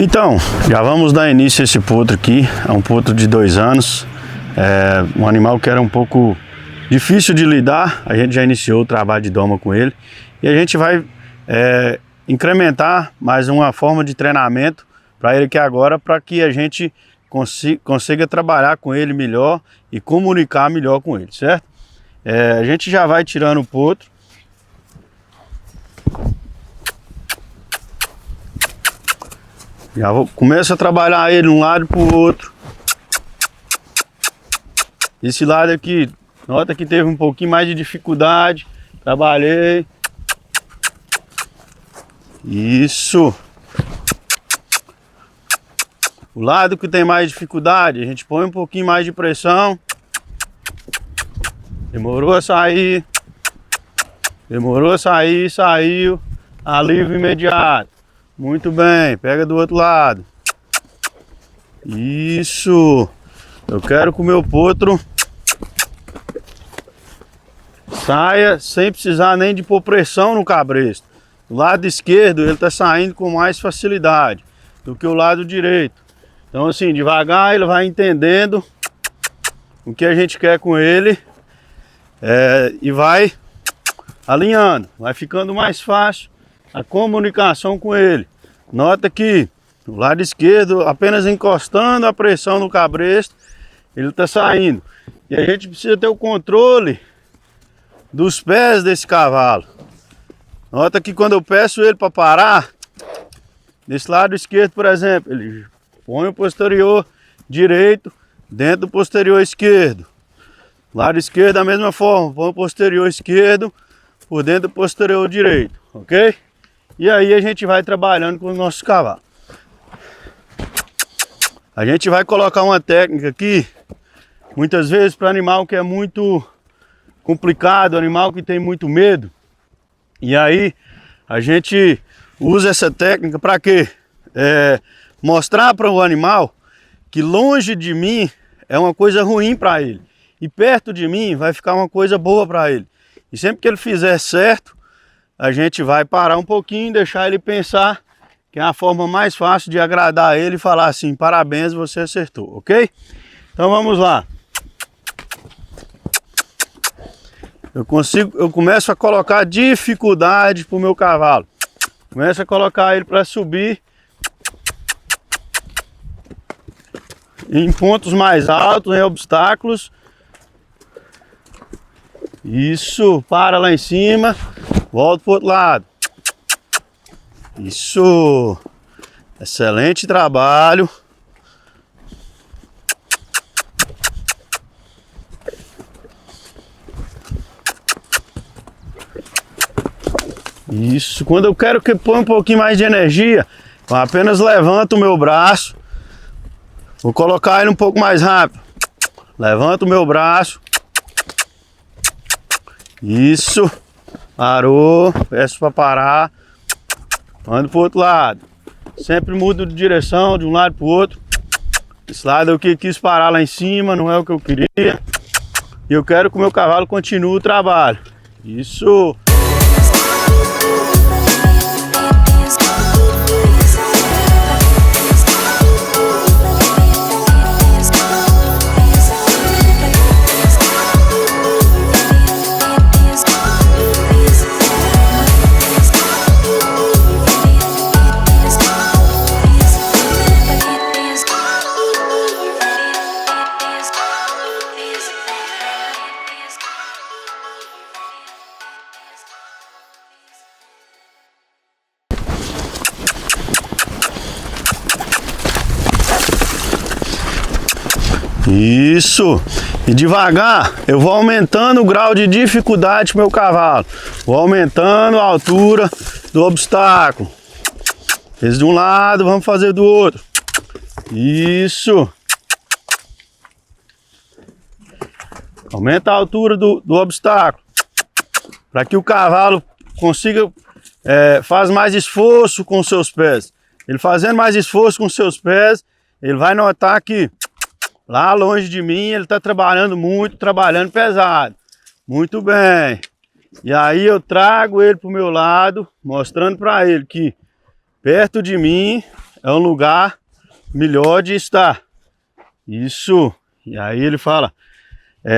Então, já vamos dar início a esse potro aqui. É um potro de 2 anos. É um animal que era um pouco difícil de lidar. A gente já iniciou o trabalho de doma com ele. E a gente vai incrementar mais uma forma de treinamento para ele aqui agora, para que a gente consiga trabalhar com ele melhor e comunicar melhor com ele, certo? A gente já vai tirando o potro. Começa a trabalhar ele de um lado para o outro. Esse lado aqui, nota que teve um pouquinho mais de dificuldade. Trabalhei. Isso. O lado que tem mais dificuldade, a gente põe um pouquinho mais de pressão. Demorou a sair. Demorou a sair, saiu. Alívio imediato. Muito bem, pega do outro lado. Isso. Eu quero que o meu potro saia sem precisar nem de pôr pressão no cabresto. Do lado esquerdo ele está saindo com mais facilidade do que o lado direito. Então assim, devagar ele vai entendendo o que a gente quer com ele e vai alinhando. Vai ficando mais fácil a comunicação com ele. Nota que o lado esquerdo, apenas encostando a pressão no cabresto, ele está saindo. E a gente precisa ter o controle dos pés desse cavalo. Nota que quando eu peço ele para parar, desse lado esquerdo, por exemplo, ele põe o posterior direito dentro do posterior esquerdo. Lado esquerdo da mesma forma, põe o posterior esquerdo por dentro do posterior direito, ok? E aí a gente vai trabalhando com os nossos cavalos. A gente vai colocar uma técnica aqui, muitas vezes para animal que é muito complicado, animal que tem muito medo. E aí a gente usa essa técnica para quê? Mostrar para o animal que longe de mim é uma coisa ruim para ele. E perto de mim vai ficar uma coisa boa para ele. E sempre que ele fizer certo, a gente vai parar um pouquinho, deixar ele pensar, que é a forma mais fácil de agradar ele e falar assim: parabéns, você acertou, ok? Então vamos lá. Eu começo a colocar dificuldade para o meu cavalo. Começo a colocar ele para subir em pontos mais altos, em obstáculos. Isso, para lá em cima. Volta para o outro lado. Isso. Excelente trabalho. Isso. Quando eu quero que ponha um pouquinho mais de energia, eu apenas levanto o meu braço. Vou colocar ele um pouco mais rápido. Levanto o meu braço. Isso. Parou, peço para parar, ando para o outro lado, sempre mudo de direção de um lado para o outro. Esse lado é o que quis parar lá em cima, não é o que eu queria. E eu quero que o meu cavalo continue o trabalho. Isso. Isso. E devagar eu vou aumentando o grau de dificuldade do meu cavalo. Vou aumentando a altura do obstáculo. Fez de um lado, vamos fazer do outro. Isso. Aumenta a altura do obstáculo. Para que o cavalo consiga faz mais esforço com seus pés. Ele fazendo mais esforço com seus pés, ele vai notar que lá longe de mim ele está trabalhando muito, trabalhando pesado. Muito bem. E aí eu trago ele para o meu lado, mostrando para ele que perto de mim é um lugar melhor de estar. Isso. E aí ele fala,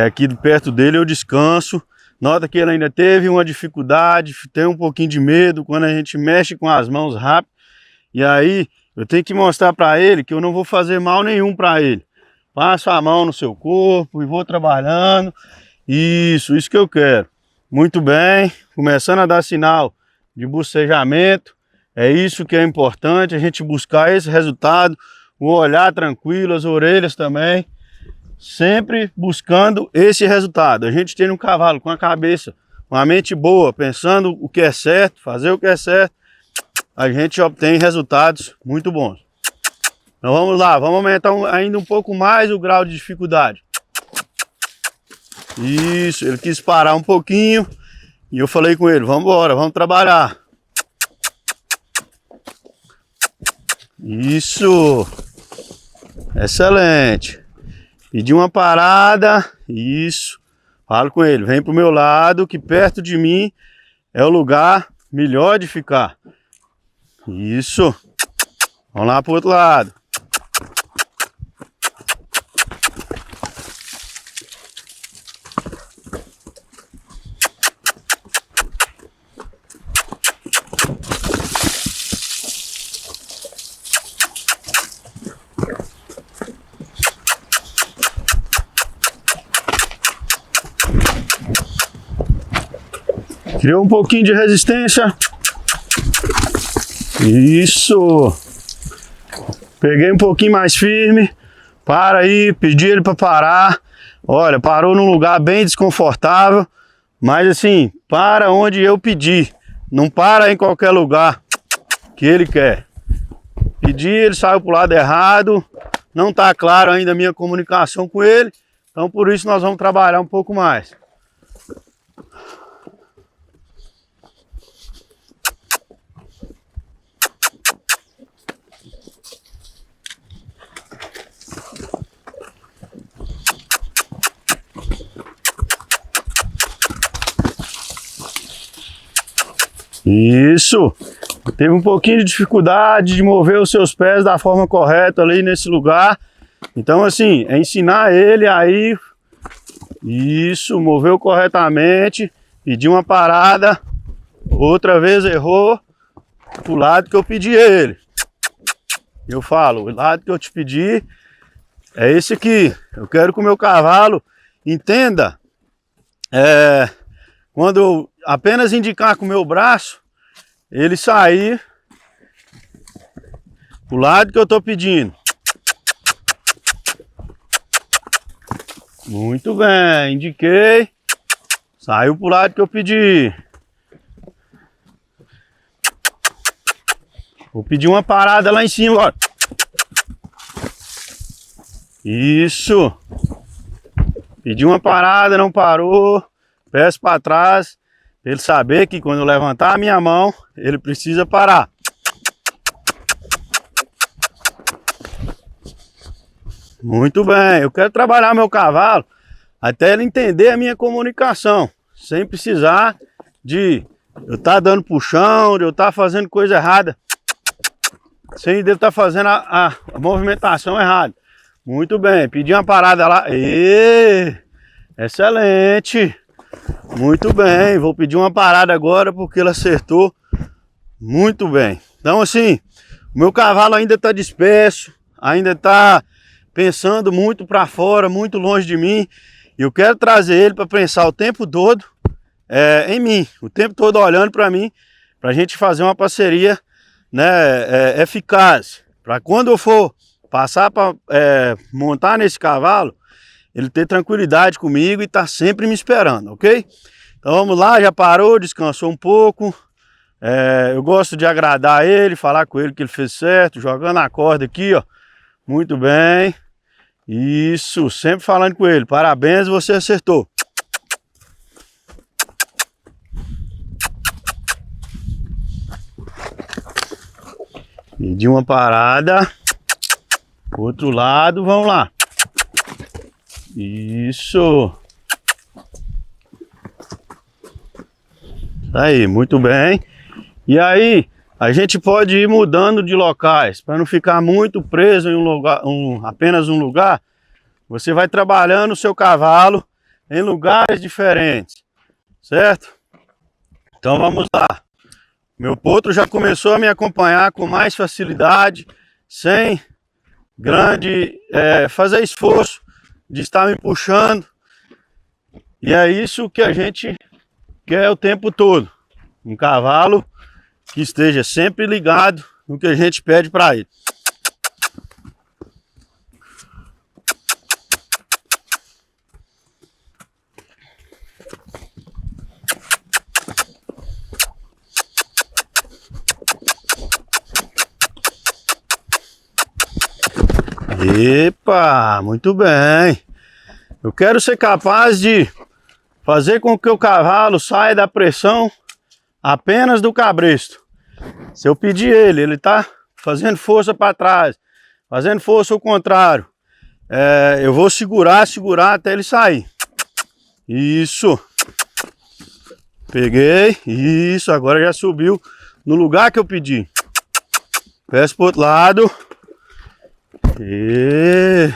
aqui perto dele eu descanso. Nota que ele ainda teve uma dificuldade, tem um pouquinho de medo quando a gente mexe com as mãos rápido. E aí eu tenho que mostrar para ele que eu não vou fazer mal nenhum para ele. Passo a mão no seu corpo e vou trabalhando. Isso que eu quero. Muito bem, começando a dar sinal de bocejamento. É isso que é importante, a gente buscar esse resultado. O olhar tranquilo, as orelhas também. Sempre buscando esse resultado. A gente tem um cavalo com a cabeça, com a mente boa, pensando o que é certo, fazer o que é certo. A gente obtém resultados muito bons. Então vamos lá, vamos aumentar ainda um pouco mais o grau de dificuldade. Isso, ele quis parar um pouquinho e eu falei com ele, vamos embora, vamos trabalhar. Isso, excelente. Pedi uma parada, isso. Falo com ele, vem pro meu lado, que perto de mim é o lugar melhor de ficar. Isso. Vamos lá pro outro lado. Criou um pouquinho de resistência. Isso. Peguei um pouquinho mais firme. Para aí, pedi ele para parar. Olha, parou num lugar bem desconfortável. Mas assim, para onde eu pedi. Não para em qualquer lugar que ele quer. Pedi, ele saiu pro lado errado. Não tá claro ainda a minha comunicação com ele. Então por isso nós vamos trabalhar um pouco mais. Isso, teve um pouquinho de dificuldade de mover os seus pés da forma correta ali nesse lugar. Então assim, é ensinar ele aí, isso, moveu corretamente, pedir uma parada, outra vez errou, pro lado que eu pedi ele. Eu falo, o lado que eu te pedi é esse aqui. Eu quero que o meu cavalo entenda, quando eu apenas indicar com o meu braço, ele sair pro lado que eu tô pedindo. Muito bem, indiquei, saiu pro lado que eu pedi. Vou pedir uma parada lá em cima agora. Isso. Pedi uma parada, não parou. Peço para trás. Ele saber que quando eu levantar a minha mão, ele precisa parar. Muito bem, eu quero trabalhar meu cavalo até ele entender a minha comunicação, sem precisar de eu estar dando puxão, de eu estar fazendo coisa errada, sem ele estar fazendo a movimentação errada. Muito bem, pedi uma parada lá. Excelente. Muito bem, vou pedir uma parada agora porque ele acertou muito bem. Então assim, o meu cavalo ainda está disperso, ainda está pensando muito para fora, muito longe de mim. E eu quero trazer ele para pensar o tempo todo em mim, o tempo todo olhando para mim, para a gente fazer uma parceria, né, eficaz. Para quando eu for passar para montar nesse cavalo, ele ter tranquilidade comigo e estar sempre me esperando, ok? Então vamos lá, já parou, descansou um pouco. Eu gosto de agradar ele, falar com ele que ele fez certo, jogando a corda aqui, ó. Muito bem. Isso, sempre falando com ele. Parabéns, você acertou. Pedi uma parada. Outro lado, vamos lá. Isso. Aí, muito bem. E aí, a gente pode ir mudando de locais, para não ficar muito preso em um lugar, apenas um lugar. Você vai trabalhando o seu cavalo em lugares diferentes, certo? Então vamos lá. Meu potro já começou a me acompanhar com mais facilidade, sem grande fazer esforço de estar me puxando. E é isso que a gente quer o tempo todo. Um cavalo que esteja sempre ligado no que a gente pede para ele. Epa, muito bem. Eu quero ser capaz de fazer com que o cavalo saia da pressão apenas do cabresto. Se eu pedir ele tá fazendo força para trás, fazendo força ao contrário, eu vou segurar até ele sair. Isso. Peguei. Isso, agora já subiu no lugar que eu pedi. Peço pro outro lado. E...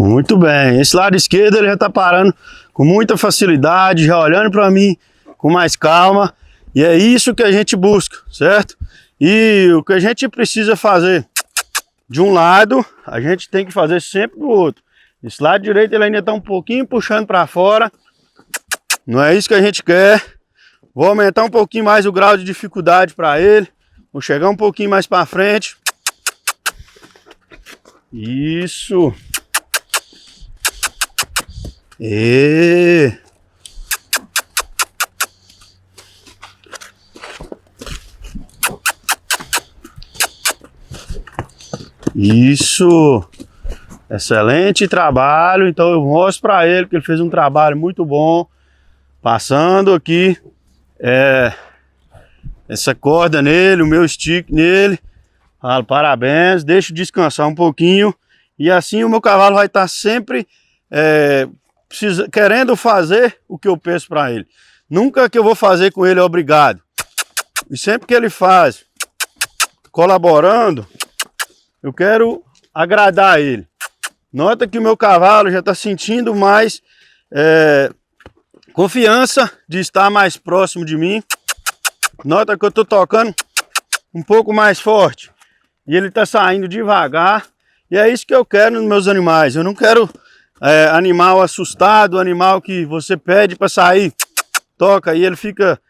Muito bem, esse lado esquerdo ele já tá parando com muita facilidade, já olhando para mim com mais calma, e é isso que a gente busca, certo? E o que a gente precisa fazer de um lado, a gente tem que fazer sempre do outro. Esse lado direito ele ainda tá um pouquinho puxando para fora, não é isso que a gente quer. Vou aumentar um pouquinho mais o grau de dificuldade para ele, vou chegar um pouquinho mais para frente. Isso. Isso, excelente trabalho. Então eu mostro para ele que ele fez um trabalho muito bom, passando aqui essa corda nele, o meu stick nele. Falo parabéns, deixo descansar um pouquinho e assim o meu cavalo vai estar sempre querendo fazer o que eu peço para ele. Nunca que eu vou fazer com ele é obrigado. E sempre que ele faz, colaborando, eu quero agradar ele. Nota que o meu cavalo já está sentindo mais confiança de estar mais próximo de mim. Nota que eu estou tocando um pouco mais forte. E ele está saindo devagar. E é isso que eu quero nos meus animais. Eu não quero animal assustado, animal que você pede para sair, toca e ele fica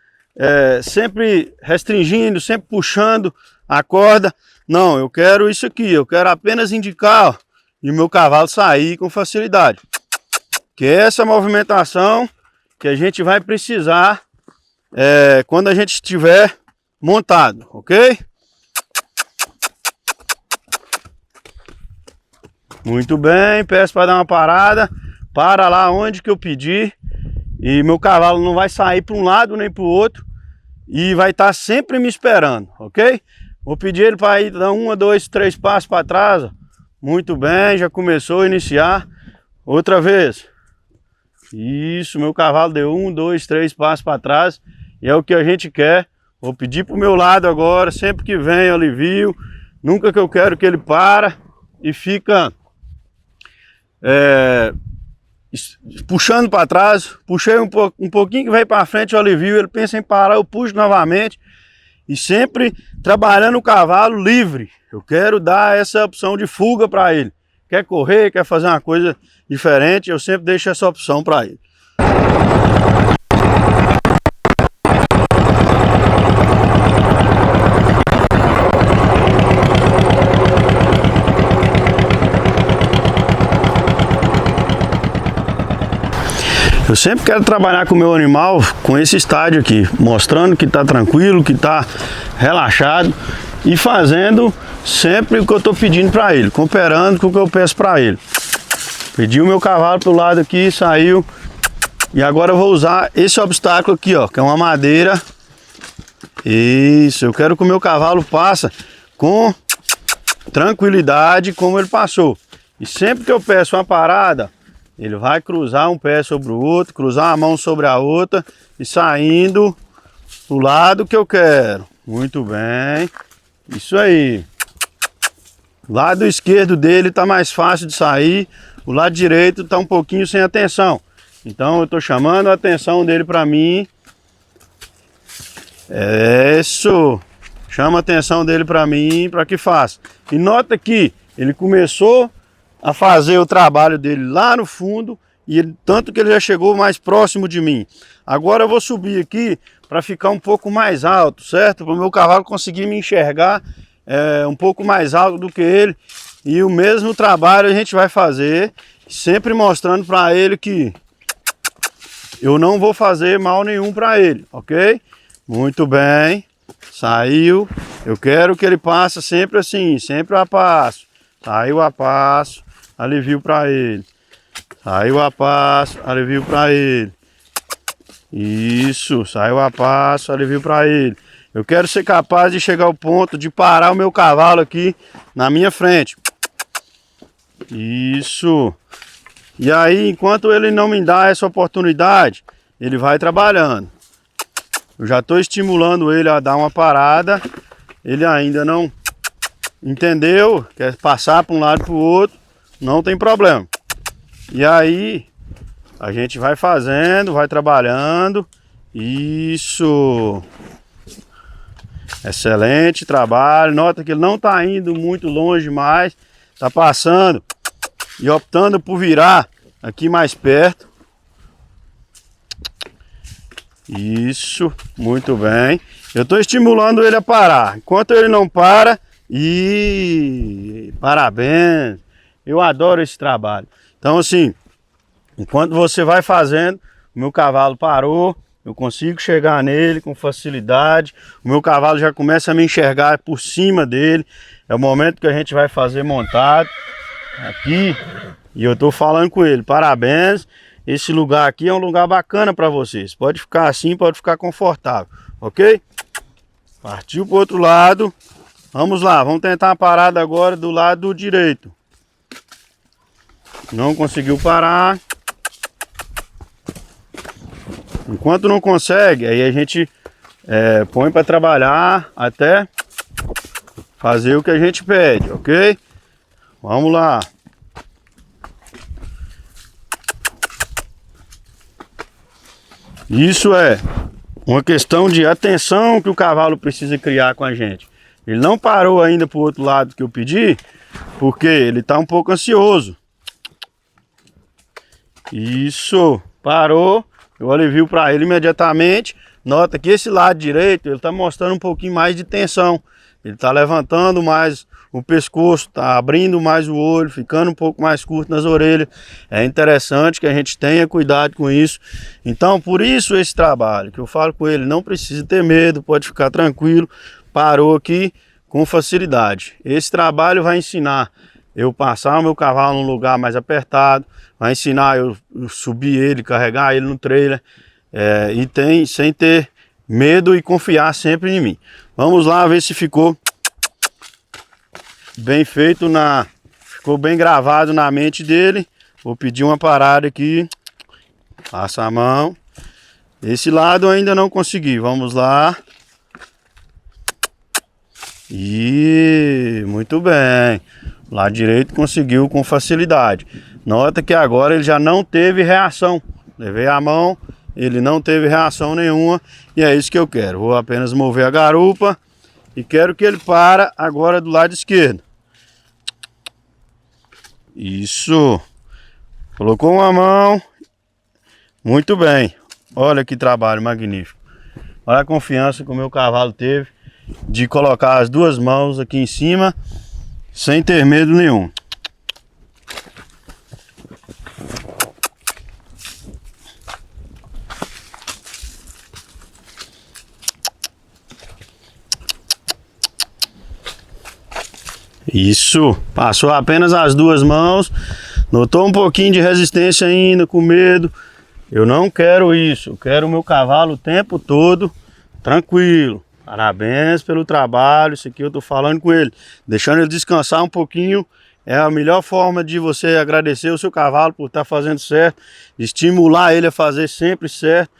sempre restringindo, sempre puxando a corda. Não, eu quero isso aqui, eu quero apenas indicar, ó, e o meu cavalo sair com facilidade. Que é essa movimentação que a gente vai precisar quando a gente estiver montado, ok? Muito bem, peço para dar uma parada, para lá onde que eu pedi, e meu cavalo não vai sair para um lado nem para o outro, e vai estar sempre me esperando, ok? Vou pedir ele para ir dar 1, 2, 3 passos para trás, ó. Muito bem, já começou a iniciar, outra vez, isso, meu cavalo deu 1, 2, 3 passos para trás, e é o que a gente quer. Vou pedir para o meu lado agora, sempre que vem eu alivio, nunca que eu quero que ele para e fica puxando para trás. Puxei um pouquinho que vem para frente, eu alivio, ele pensa em parar, eu puxo novamente e sempre trabalhando o cavalo livre. Eu quero dar essa opção de fuga para ele. Quer correr, quer fazer uma coisa diferente, eu sempre deixo essa opção para ele. Eu sempre quero trabalhar com o meu animal com esse estágio aqui, mostrando que está tranquilo, que está relaxado e fazendo sempre o que eu estou pedindo para ele, cooperando com o que eu peço para ele. Pedi o meu cavalo para o lado aqui, saiu, e agora eu vou usar esse obstáculo aqui, ó, que é uma madeira. Isso, eu quero que o meu cavalo passe com tranquilidade como ele passou. E sempre que eu peço uma parada, ele vai cruzar um pé sobre o outro, cruzar a mão sobre a outra e saindo do lado que eu quero. Muito bem. Isso aí. O lado esquerdo dele está mais fácil de sair. O lado direito está um pouquinho sem atenção. Então eu estou chamando a atenção dele para mim. Isso. Chama a atenção dele para mim, para que faça. E nota que ele começou a fazer o trabalho dele lá no fundo. E tanto que ele já chegou mais próximo de mim. Agora eu vou subir aqui para ficar um pouco mais alto, certo? Para o meu cavalo conseguir me enxergar um pouco mais alto do que ele. E o mesmo trabalho a gente vai fazer, sempre mostrando para ele que eu não vou fazer mal nenhum para ele, ok? Muito bem. Saiu. Eu quero que ele passe sempre assim, sempre a passo. Saiu a passo, alivio para ele. Saiu a passo, alivio para ele. Isso, saiu a passo, alivio para ele. Eu quero ser capaz de chegar ao ponto de parar o meu cavalo aqui na minha frente. Isso. E aí, enquanto ele não me dá essa oportunidade, ele vai trabalhando. Eu já estou estimulando ele a dar uma parada. Ele ainda não entendeu, quer passar para um lado e para o outro, não tem problema. E aí, a gente vai fazendo, vai trabalhando. Isso. Excelente trabalho. Nota que ele não está indo muito longe mais. Está passando e optando por virar aqui mais perto. Isso, muito bem. Eu estou estimulando ele a parar. Enquanto ele não para, parabéns. Eu adoro esse trabalho. Então assim, enquanto você vai fazendo, o meu cavalo parou, eu consigo chegar nele com facilidade. O meu cavalo já começa a me enxergar por cima dele. É o momento que a gente vai fazer montado aqui. E eu estou falando com ele, parabéns. Esse lugar aqui é um lugar bacana para vocês. Pode ficar assim, pode ficar confortável, ok? Partiu para o outro lado. Vamos lá, vamos tentar uma parada agora do lado direito. Não conseguiu parar. Enquanto não consegue, aí a gente põe para trabalhar até fazer o que a gente pede, ok? Vamos lá. Isso é uma questão de atenção que o cavalo precisa criar com a gente. Ele não parou ainda para o outro lado que eu pedi, porque ele está um pouco ansioso. Isso, parou, eu alivio para ele imediatamente. Nota que esse lado direito, ele está mostrando um pouquinho mais de tensão. Ele está levantando mais o pescoço, está abrindo mais o olho, ficando um pouco mais curto nas orelhas. É interessante que a gente tenha cuidado com isso. Então, por isso esse trabalho, que eu falo com ele, não precisa ter medo, pode ficar tranquilo. Parou aqui com facilidade. Esse trabalho vai ensinar eu passar o meu cavalo num lugar mais apertado, vai ensinar eu subir ele, carregar ele no trailer, sem ter medo e confiar sempre em mim. Vamos lá ver se ficou bem feito, ficou bem gravado na mente dele. Vou pedir uma parada aqui, passa a mão. Esse lado eu ainda não consegui, vamos lá. Muito bem. O lado direito conseguiu com facilidade. Nota que agora ele já não teve reação. Levei a mão, ele não teve reação nenhuma. E é isso que eu quero. Vou apenas mover a garupa e quero que ele para agora do lado esquerdo. Isso. Colocou uma mão. Muito bem. Olha que trabalho magnífico. Olha a confiança que o meu cavalo teve de colocar as duas mãos aqui em cima sem ter medo nenhum. Isso, passou apenas as duas mãos, notou um pouquinho de resistência ainda, com medo. Eu não quero isso, eu quero o meu cavalo o tempo todo tranquilo. Parabéns pelo trabalho, isso aqui eu tô falando com ele, deixando ele descansar um pouquinho. É a melhor forma de você agradecer o seu cavalo por estar fazendo certo, estimular ele a fazer sempre certo.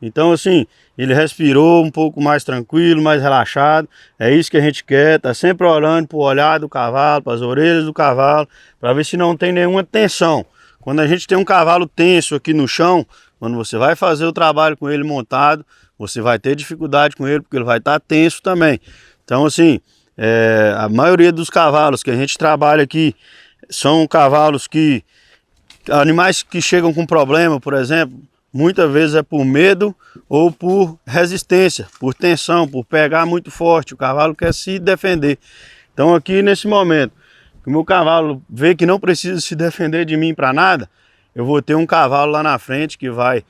Então assim, ele respirou um pouco mais tranquilo, mais relaxado. É isso que a gente quer, tá sempre olhando para o olhar do cavalo, para as orelhas do cavalo, para ver se não tem nenhuma tensão. Quando a gente tem um cavalo tenso aqui no chão, quando você vai fazer o trabalho com ele montado, você vai ter dificuldade com ele, porque ele vai estar tenso também. Então assim, a maioria dos cavalos que a gente trabalha aqui são cavalos que, animais que chegam com problema, por exemplo, muitas vezes é por medo ou por resistência, por tensão, por pegar muito forte. O cavalo quer se defender. Então aqui nesse momento, que o meu cavalo vê que não precisa se defender de mim para nada, eu vou ter um cavalo lá na frente que vai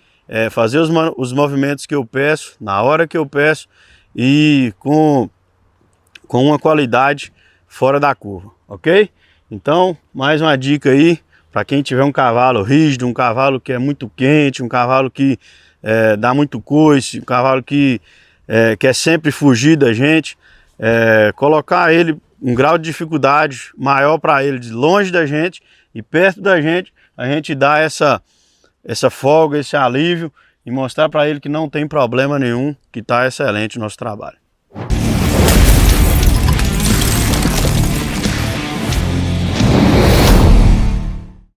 fazer os movimentos que eu peço, na hora que eu peço e com uma qualidade fora da curva, ok? Então, mais uma dica aí, para quem tiver um cavalo rígido, um cavalo que é muito quente, um cavalo que dá muito coice, um cavalo que quer sempre fugir da gente, colocar ele um grau de dificuldade maior para ele, de longe da gente e perto da gente, a gente dá essa folga, esse alívio e mostrar para ele que não tem problema nenhum, que está excelente o nosso trabalho.